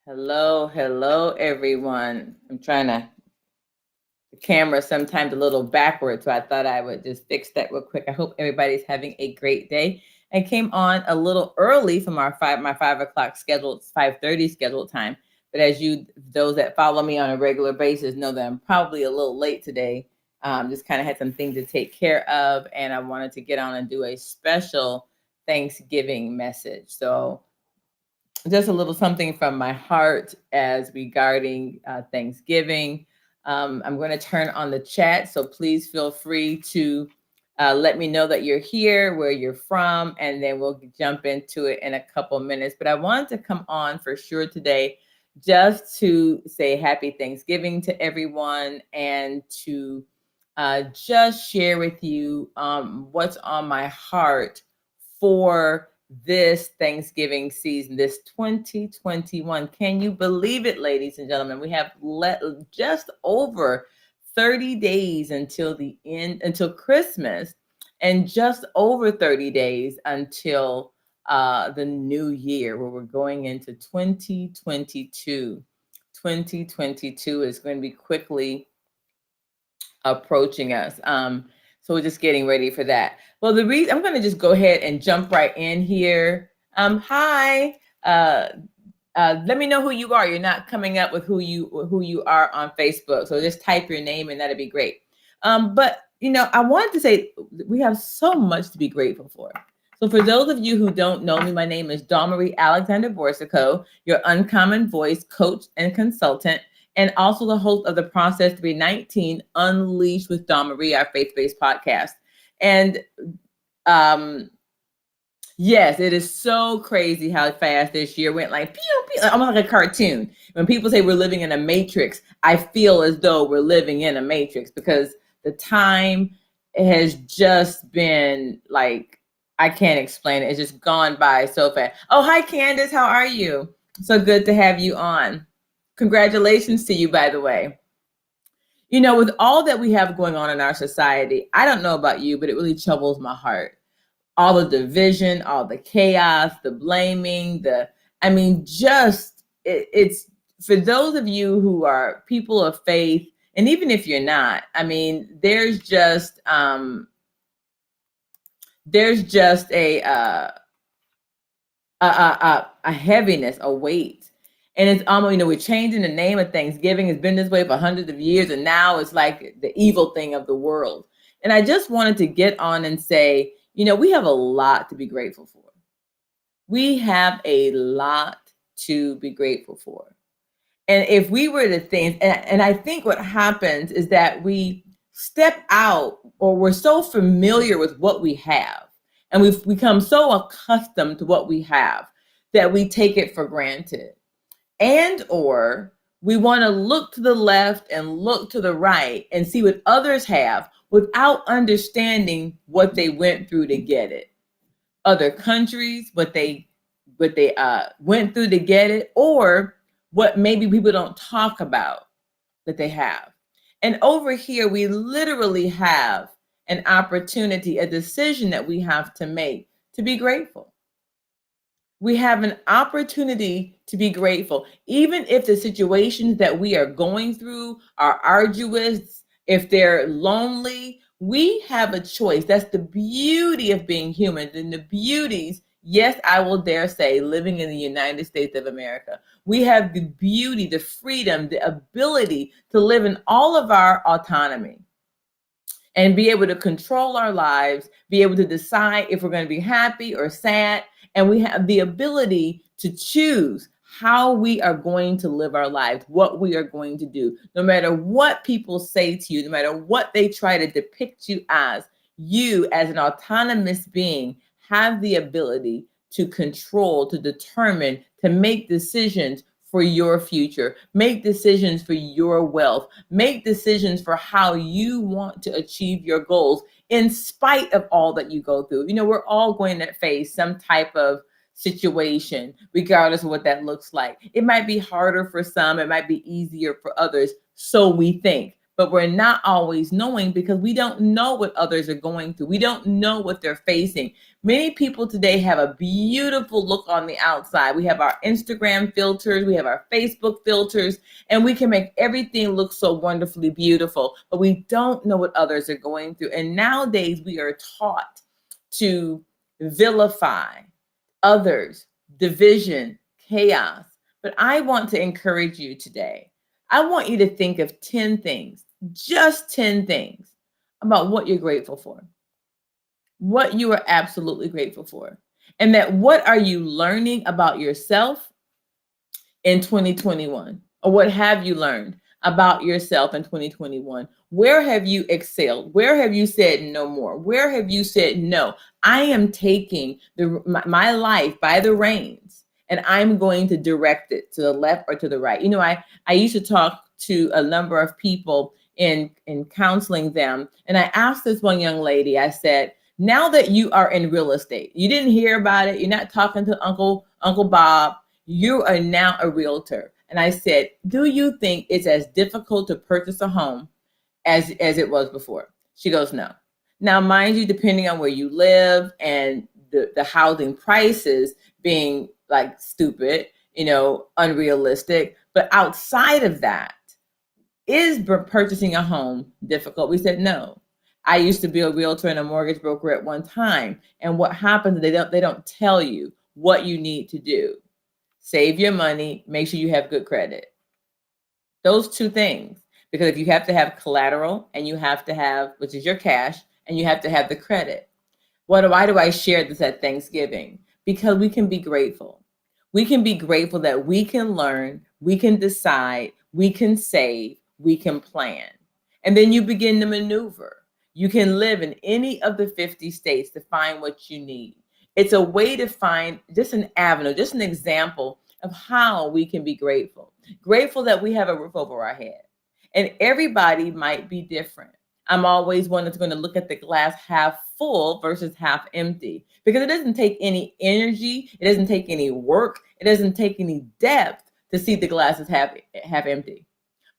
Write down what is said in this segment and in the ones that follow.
Hello, everyone. I'm trying to the camera sometimes a little backwards, so I thought I would just fix that real quick. I hope everybody's having a great day. I came on a little early from my 5 o'clock scheduled 5:30 scheduled time, but as you those that follow me on a regular basis know that I'm probably a little late today. Just kind of had some things to take care of, and I wanted to get on and do a special Thanksgiving message. So just a little something from my heart as regarding Thanksgiving. I'm going to turn on the chat, so please feel free to let me know that you're here, where you're from, and then we'll jump into it in a couple minutes. But I wanted to come on for sure today just to say happy Thanksgiving to everyone and to just share with you what's on my heart for this Thanksgiving season, this 2021. Can you believe it, ladies and gentlemen? We have just over 30 days until the end, until Christmas, and just over 30 days until the new year, where we're going into 2022. 2022 is going to be quickly approaching us. So we're just getting ready for that. Well, the reason I'm going to just go ahead and jump right in here. Hi. Let me know who you are. You're not coming up with who you are on Facebook, so just type your name and that'd be great. But I wanted to say we have so much to be grateful for. So for those of you who don't know me, my name is Dawn Marie Alexander Borsico, your uncommon voice coach and consultant, and also the host of the Process 319 Unleashed with Dawn Marie, our faith-based podcast. And yes, it is so crazy how fast this year went, like pew, pew, almost like a cartoon. When people say we're living in a matrix, I feel as though we're living in a matrix because the time has just been like, I can't explain it. It's just gone by so fast. Oh, hi, Candace. How are you? So good to have you on. Congratulations to you, by the way. With all that we have going on in our society, I don't know about you, but it really troubles my heart. All the division, all the chaos, the blaming, it's for those of you who are people of faith, and even if you're not, there's just a heaviness, a weight. And it's almost, we're changing the name of Thanksgiving. It's been this way for hundreds of years, and now it's like the evil thing of the world. And I just wanted to get on and say, we have a lot to be grateful for. We have a lot to be grateful for. And if we were to think, and I think what happens is that we step out, or we're so familiar with what we have, and we've become so accustomed to what we have that we take it for granted. And or we want to look to the left and look to the right and see what others have without understanding what they went through to get it. Other countries, what they went through to get it, or what maybe people don't talk about that they have. And over here, we literally have an opportunity, a decision that we have to make to be grateful. We have an opportunity to be grateful, even if the situations that we are going through are arduous, if they're lonely. We have a choice. That's the beauty of being human, and the beauties, yes, I will dare say, living in the United States of America. We have the beauty, the freedom, the ability to live in all of our autonomy and be able to control our lives, be able to decide if we're going to be happy or sad. And we have the ability to choose how we are going to live our lives, what we are going to do. No matter what people say to you, no matter what they try to depict you, as an autonomous being, have the ability to control, to determine, to make decisions for your future, make decisions for your wealth, make decisions for how you want to achieve your goals in spite of all that you go through. We're all going to face some type of situation, regardless of what that looks like. It might be harder for some, it might be easier for others, so we think. but we're not always knowing because we don't know what others are going through. We don't know what they're facing. Many people today have a beautiful look on the outside. We have our Instagram filters, we have our Facebook filters, and we can make everything look so wonderfully beautiful, but we don't know what others are going through. And nowadays we are taught to vilify others, division, chaos. But I want to encourage you today. I want you to think of 10 things, just 10 things about what you're grateful for, what you are absolutely grateful for, and that what are you learning about yourself in 2021? Or what have you learned about yourself in 2021? Where have you excelled? Where have you said no more? Where have you said no? I am taking my life by the reins and I'm going to direct it to the left or to the right. You know, I used to talk to a number of people in counseling them, and I asked this one young lady, I said, now that you are in real estate, you didn't hear about it, you're not talking to Uncle Bob, you are now a realtor. And I said, do you think it's as difficult to purchase a home as it was before? She goes, no. Now, mind you, depending on where you live and the housing prices being like stupid, you know, unrealistic, but outside of that, is purchasing a home difficult? We said no. I used to be a realtor and a mortgage broker at one time. And what happens, they don't tell you what you need to do. Save your money, make sure you have good credit. Those two things. Because if you have to have collateral and you have to have, which is your cash, and you have to have the credit. Why do I share this at Thanksgiving? Because we can be grateful. We can be grateful that we can learn, we can decide, we can save, we can plan. And then you begin to maneuver. You can live in any of the 50 states to find what you need. It's a way to find just an avenue, just an example of how we can be grateful. Grateful that we have a roof over our head. And everybody might be different. I'm always one that's going to look at the glass half full versus half empty, because it doesn't take any energy, it doesn't take any work, it doesn't take any depth to see the glass is half empty.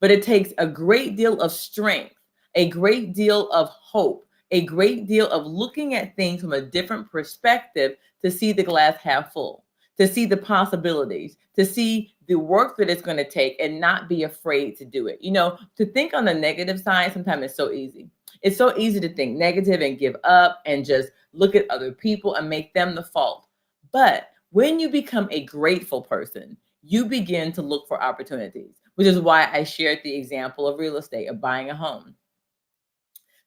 But it takes a great deal of strength, a great deal of hope, a great deal of looking at things from a different perspective to see the glass half full, to see the possibilities, to see the work that it's going to take and not be afraid to do it. You know, to think on the negative side, sometimes it's so easy. It's so easy to think negative and give up and just look at other people and make them the fault. But when you become a grateful person, you begin to look for opportunities, which is why I shared the example of real estate, of buying a home.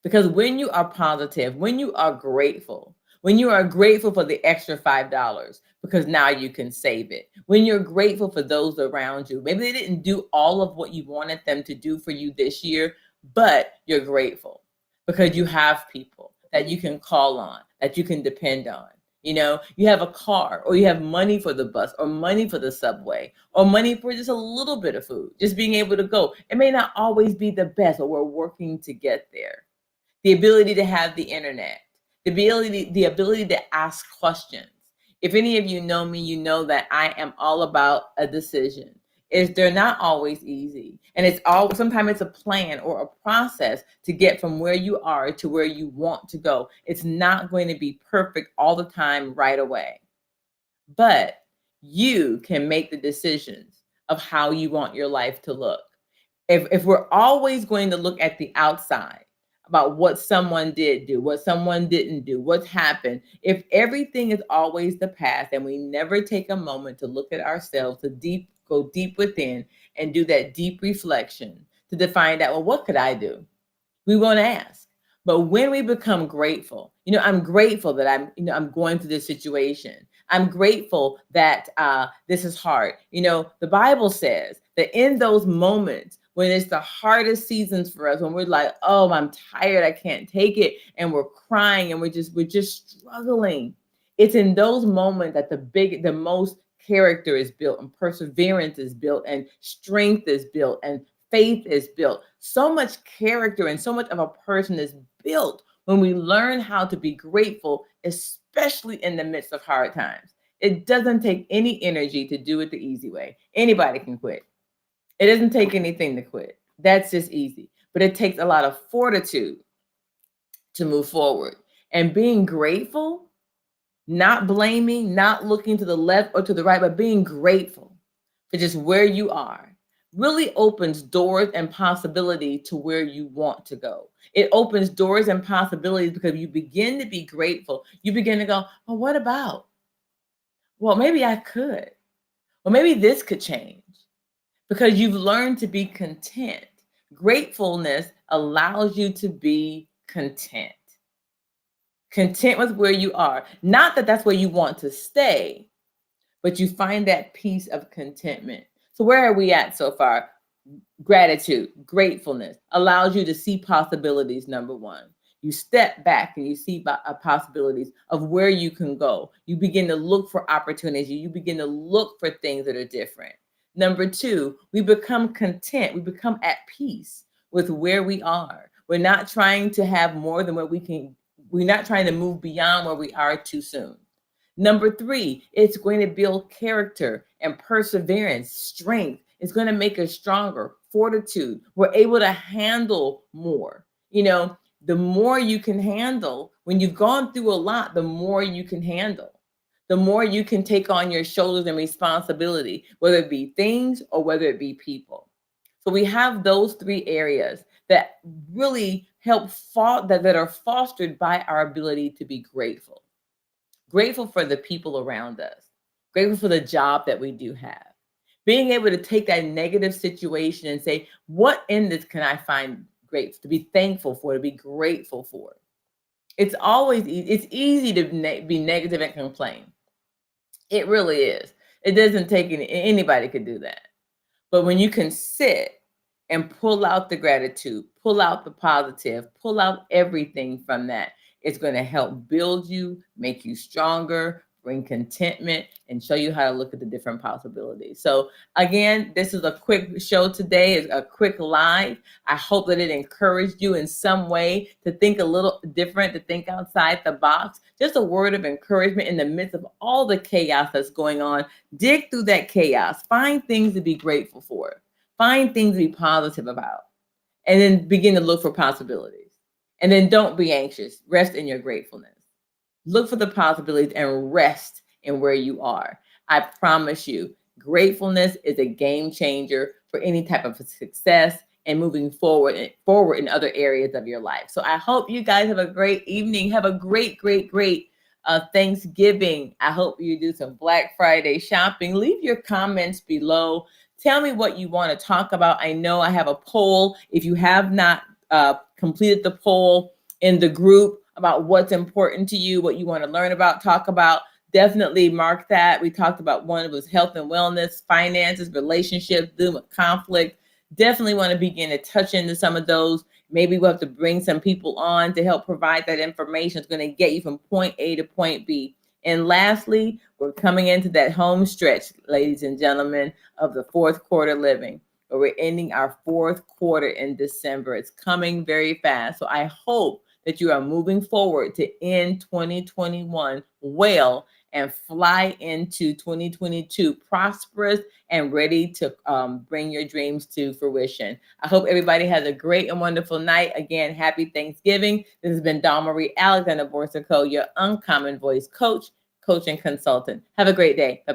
Because when you are positive, when you are grateful for the extra $5, because now you can save it. When you're grateful for those around you, maybe they didn't do all of what you wanted them to do for you this year, but you're grateful because you have people that you can call on, that you can depend on. You know, you have a car, or you have money for the bus, or money for the subway, or money for just a little bit of food, just being able to go. It may not always be the best, but we're working to get there. The ability to have the internet, the ability to ask questions. If any of you know me, you know that I am all about a decision. They're not always easy. And sometimes it's a plan or a process to get from where you are to where you want to go. It's not going to be perfect all the time right away. But you can make the decisions of how you want your life to look. If we're always going to look at the outside, about what someone did do, what someone didn't do, what's happened. If everything is always the past and we never take a moment to look at ourselves, to go deep within and do that deep reflection to find out, well, what could I do? We won't ask. But when we become grateful, you know, I'm grateful that I'm going through this situation. I'm grateful that this is hard. You know, the Bible says that in those moments when it's the hardest seasons for us, when we're like, oh, I'm tired, I can't take it, and we're crying and we're just struggling. It's in those moments that the most character is built, and perseverance is built, and strength is built, and faith is built. So much character and so much of a person is built when we learn how to be grateful, especially in the midst of hard times. It doesn't take any energy to do it the easy way. Anybody can quit. It doesn't take anything to quit. That's just easy. but it takes a lot of fortitude to move forward. And being grateful, not blaming, not looking to the left or to the right, but being grateful for just where you are really opens doors and possibility to where you want to go. It opens doors and possibilities because you begin to be grateful. You begin to go, well, what about? Well, maybe I could. Well, maybe this could change because you've learned to be content. Gratefulness allows you to be content. Content with where you are. Not that that's where you want to stay, but you find that peace of contentment. So where are we at so far? Gratitude, gratefulness allows you to see possibilities, number one. You step back and you see possibilities of where you can go. You begin to look for opportunities. You begin to look for things that are different. Number two, we become content. We become at peace with where we are. We're not trying to have more than what we can. We're not trying to move beyond where we are too soon. Number three, it's going to build character and perseverance, strength. It's going to make us stronger, fortitude. We're able to handle more. You know, the more you can handle, when you've gone through a lot, the more you can handle. The more you can take on your shoulders and responsibility, whether it be things or whether it be people. So we have those three areas that really help that are fostered by our ability to be grateful. Grateful for the people around us, grateful for the job that we do have. Being able to take that negative situation and say, what in this can I find great, to be thankful for, to be grateful for? It's easy to be negative and complain. It really is. It doesn't take anybody could do that. But when you can sit and pull out the gratitude, pull out the positive, pull out everything from that, it's going to help build you, make you stronger, bring contentment, and show you how to look at the different possibilities. So again, this is a quick show today, it's a quick live. I hope that it encouraged you in some way to think a little different, to think outside the box. Just a word of encouragement in the midst of all the chaos that's going on. Dig through that chaos. Find things to be grateful for. Find things to be positive about. And then begin to look for possibilities. And then don't be anxious. Rest in your gratefulness. Look for the possibilities and rest in where you are. I promise you, gratefulness is a game changer for any type of success and moving forward in other areas of your life. So I hope you guys have a great evening. Have a great Thanksgiving. I hope you do some Black Friday shopping. Leave your comments below. Tell me what you want to talk about. I know I have a poll. If you have not completed the poll in the group about what's important to you, what you want to learn about, talk about, definitely mark that. We talked about one was health and wellness, finances, relationships, dealing with conflict. Definitely want to begin to touch into some of those. Maybe we'll have to bring some people on to help provide that information. It's going to get you from point A to point B. And lastly, we're coming into that home stretch, ladies and gentlemen, of the fourth quarter living. But we're ending our fourth quarter in December. It's coming very fast. So I hope that you are moving forward to end 2021 well and fly into 2022 prosperous and ready to bring your dreams to fruition. I hope everybody has a great and wonderful night. Again, happy Thanksgiving. This has been Dawn Marie Alexander Borsico, your Uncommon Voice coach, and consultant. Have a great day. Bye-bye.